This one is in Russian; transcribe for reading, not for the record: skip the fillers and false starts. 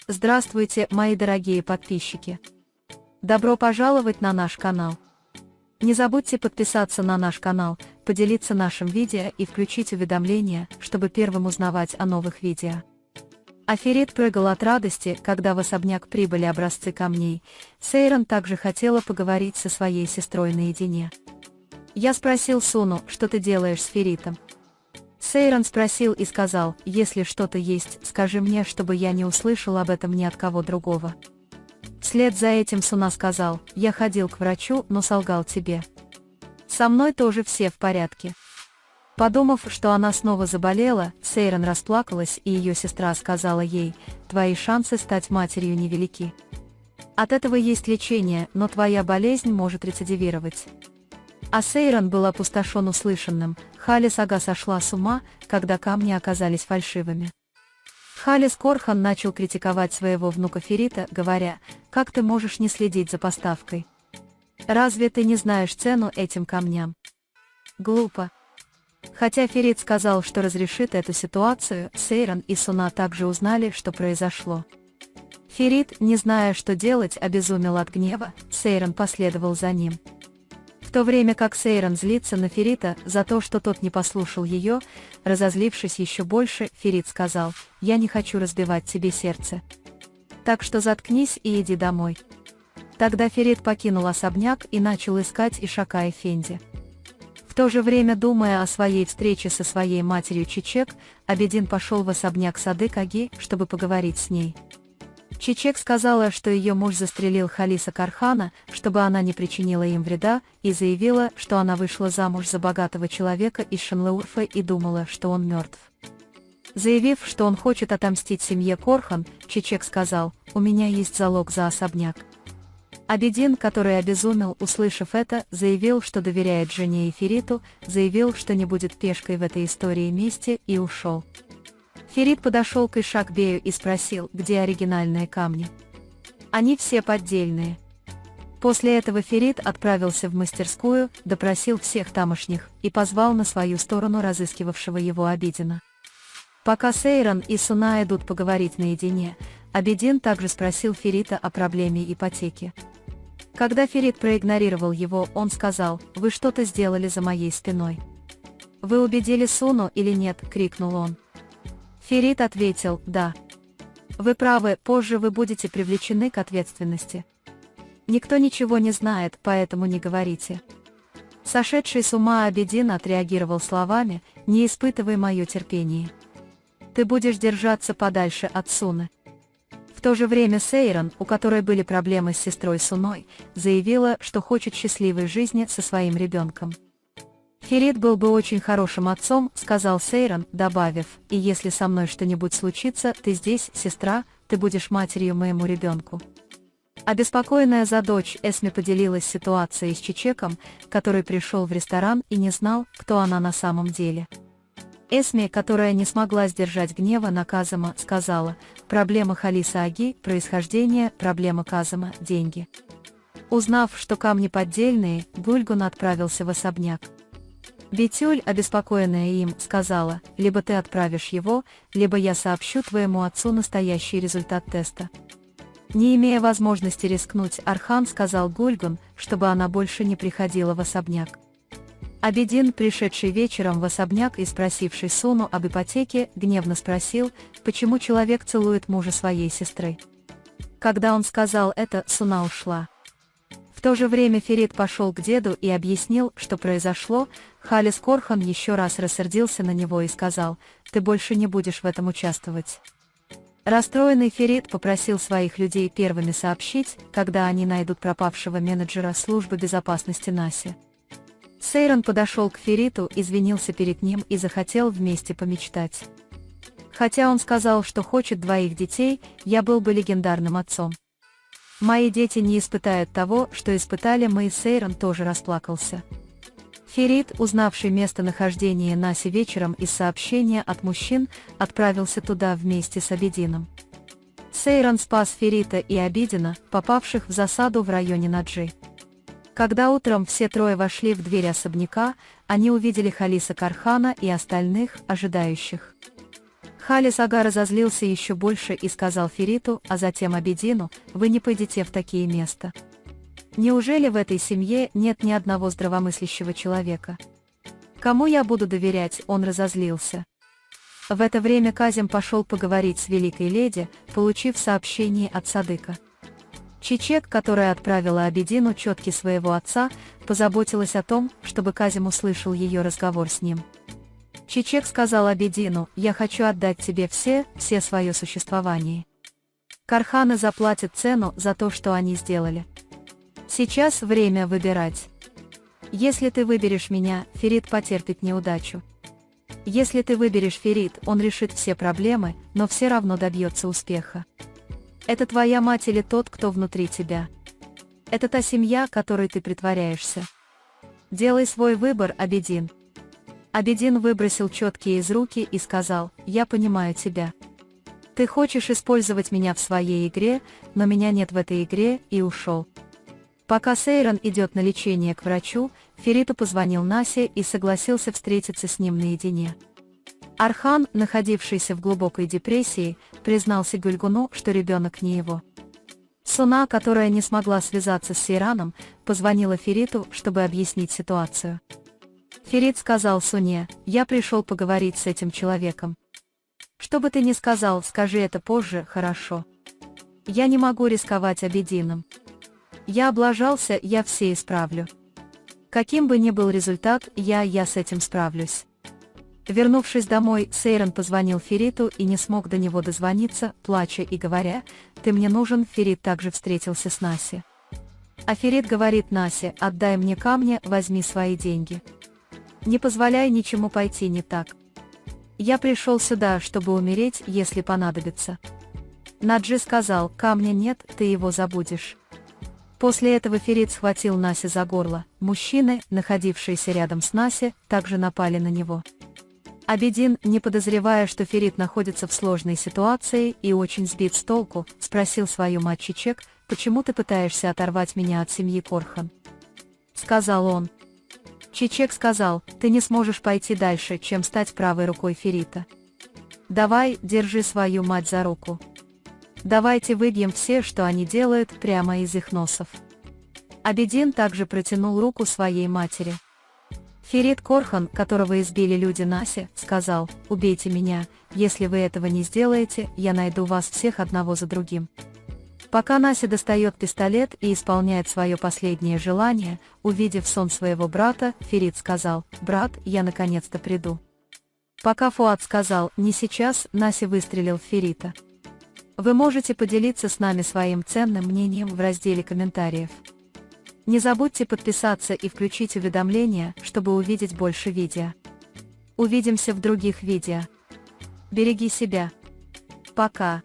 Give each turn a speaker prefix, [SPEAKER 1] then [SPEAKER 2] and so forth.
[SPEAKER 1] Здравствуйте, мои дорогие подписчики! Добро пожаловать на наш канал! Не забудьте подписаться на наш канал, поделиться нашим видео и включить уведомления, чтобы первым узнавать о новых видео. Аферит прыгал от радости, когда в особняк прибыли образцы камней. Сейран также хотела поговорить со своей сестрой наедине. Я спросил Суну, что ты делаешь с Феритом. Сейран спросил и сказал, если что-то есть, скажи мне, чтобы я не услышал об этом ни от кого другого. Вслед за этим Суна сказал, я ходил к врачу, но солгал тебе. Со мной тоже все в порядке. Подумав, что она снова заболела, Сейран расплакалась, и ее сестра сказала ей, твои шансы стать матерью невелики. От этого есть лечение, но твоя болезнь может рецидивировать. А Сейран был опустошен услышанным. Халис Ага сошла с ума, когда камни оказались фальшивыми. Халис Корхан начал критиковать своего внука Ферита, говоря, как ты можешь не следить за поставкой? Разве ты не знаешь цену этим камням? Глупо. Хотя Ферит сказал, что разрешит эту ситуацию, Сейран и Суна также узнали, что произошло. Ферит, не зная, что делать, обезумел от гнева, Сейран последовал за ним. В то время как Сейран злится на Ферита за то, что тот не послушал ее, разозлившись еще больше, Ферит сказал, я не хочу разбивать тебе сердце. Так что заткнись и иди домой. Тогда Ферит покинул особняк и начал искать Ишака Эфенди. В то же время, думая о своей встрече со своей матерью Чичек, Абедин пошел в особняк Садык Аги, чтобы поговорить с ней. Чичек сказала, что ее муж застрелил Халиса Кархана, чтобы она не причинила им вреда, и заявила, что она вышла замуж за богатого человека из Шанлеурфа и думала, что он мертв. Заявив, что он хочет отомстить семье Корхан, Чичек сказал, у меня есть залог за особняк. Абедин, который обезумел, услышав это, заявил, что доверяет жене и Фериту, заявил, что не будет пешкой в этой истории мести, и ушел. Ферит подошел к Ишак-бею и спросил, где оригинальные камни. Они все поддельные. После этого Ферит отправился в мастерскую, допросил всех тамошних и позвал на свою сторону разыскивавшего его Абедина. Пока Сейран и Суна идут поговорить наедине, Абедин также спросил Ферита о проблеме ипотеки. Когда Ферит проигнорировал его, он сказал, «Вы что-то сделали за моей спиной». «Вы убедили Суну или нет?» — крикнул он. Ферит ответил, «Да». «Вы правы, позже вы будете привлечены к ответственности. Никто ничего не знает, поэтому не говорите». Сошедший с ума Абедин отреагировал словами, «Не испытывай мое терпение. Ты будешь держаться подальше от Суны». В то же время Сейран, у которой были проблемы с сестрой Суной, заявила, что хочет счастливой жизни со своим ребенком. «Ферит был бы очень хорошим отцом», — сказал Сейран, добавив, «и если со мной что-нибудь случится, ты здесь, сестра, ты будешь матерью моему ребенку». Обеспокоенная за дочь, Эсми поделилась ситуацией с Чичеком, который пришел в ресторан и не знал, кто она на самом деле. Эсми, которая не смогла сдержать гнева на Казама, сказала, проблема Халиса Аги, происхождение, проблема Казама, деньги. Узнав, что камни поддельные, Гульгун отправился в особняк. Бетюль, обеспокоенная им, сказала, либо ты отправишь его, либо я сообщу твоему отцу настоящий результат теста. Не имея возможности рискнуть, Архан сказал Гульгун, чтобы она больше не приходила в особняк. Абедин, пришедший вечером в особняк и спросивший Суну об ипотеке, гневно спросил, почему человек целует мужа своей сестры. Когда он сказал это, Суна ушла. В то же время Ферит пошел к деду и объяснил, что произошло. Халис Корхан еще раз рассердился на него и сказал, ты больше не будешь в этом участвовать. Расстроенный Ферит попросил своих людей первыми сообщить, когда они найдут пропавшего менеджера службы безопасности Наси. Сейран подошел к Фериту, извинился перед ним и захотел вместе помечтать. Хотя он сказал, что хочет двоих детей, я был бы легендарным отцом. Мои дети не испытают того, что испытали мы, и Сейран тоже расплакался. Ферит, узнавший местонахождение Наси вечером из сообщения от мужчин, отправился туда вместе с Абедином. Сейран спас Ферита и Абедина, попавших в засаду в районе Наджи. Когда утром все трое вошли в дверь особняка, они увидели Халиса Кархана и остальных, ожидающих. Халис Ага разозлился еще больше и сказал Фериту, а затем Абедину: «Вы не пойдете в такие места. Неужели в этой семье нет ни одного здравомыслящего человека? Кому я буду доверять?» Он разозлился. В это время Казим пошел поговорить с великой леди, получив сообщение от Садыка. Чичек, которая отправила Абедину четки своего отца, позаботилась о том, чтобы Казим услышал ее разговор с ним. Чичек сказал Абедину: «Я хочу отдать тебе все свое существование. Карханы заплатят цену за то, что они сделали. Сейчас время выбирать. Если ты выберешь меня, Ферит потерпит неудачу. Если ты выберешь Ферит, он решит все проблемы, но все равно добьется успеха. Это твоя мать или тот, кто внутри тебя? Это та семья, которой ты притворяешься. Делай свой выбор, Абедин». Абедин выбросил четки из руки и сказал: «Я понимаю тебя. Ты хочешь использовать меня в своей игре, но меня нет в этой игре», и ушел. Пока Сейран идет на лечение к врачу, Фериту позвонил Насе и согласился встретиться с ним наедине. Архан, находившийся в глубокой депрессии, признался Гульгуну, что ребенок не его. Суна, которая не смогла связаться с Сейраном, позвонила Фериту, чтобы объяснить ситуацию. Ферит сказал Суне: «Я пришел поговорить с этим человеком. Что бы ты ни сказал, скажи это позже, хорошо? Я не могу рисковать Абедином. Я облажался, я все исправлю. Каким бы ни был результат, я с этим справлюсь». Вернувшись домой, Сейран позвонил Фериту и не смог до него дозвониться, плача и говоря: «Ты мне нужен». Ферит также встретился с Наси. А Ферит говорит Насе: «Отдай мне камни, возьми свои деньги. Не позволяй ничему пойти не так. Я пришел сюда, чтобы умереть, если понадобится». Наджи сказал: «Камня нет, ты его забудешь». После этого Ферит схватил Наси за горло. Мужчины, находившиеся рядом с Наси, также напали на него. Абедин, не подозревая, что Ферит находится в сложной ситуации и очень сбит с толку, спросил свою мать Чичек: «Почему ты пытаешься оторвать меня от семьи Корхан?» Сказал он. Чичек сказал: «Ты не сможешь пойти дальше, чем стать правой рукой Ферита. Давай, держи свою мать за руку. Давайте выбьем все, что они делают, прямо из их носов». Абедин также протянул руку своей матери. Ферит Корхан, которого избили люди Наси, сказал: «Убейте меня, если вы этого не сделаете, я найду вас всех одного за другим». Пока Наси достает пистолет и исполняет свое последнее желание, увидев сон своего брата, Ферит сказал: «Брат, я наконец-то приду». Пока Фуад сказал: «Не сейчас», Наси выстрелил в Ферита. Вы можете поделиться с нами своим ценным мнением в разделе комментариев. Не забудьте подписаться и включить уведомления, чтобы увидеть больше видео. Увидимся в других видео. Береги себя. Пока.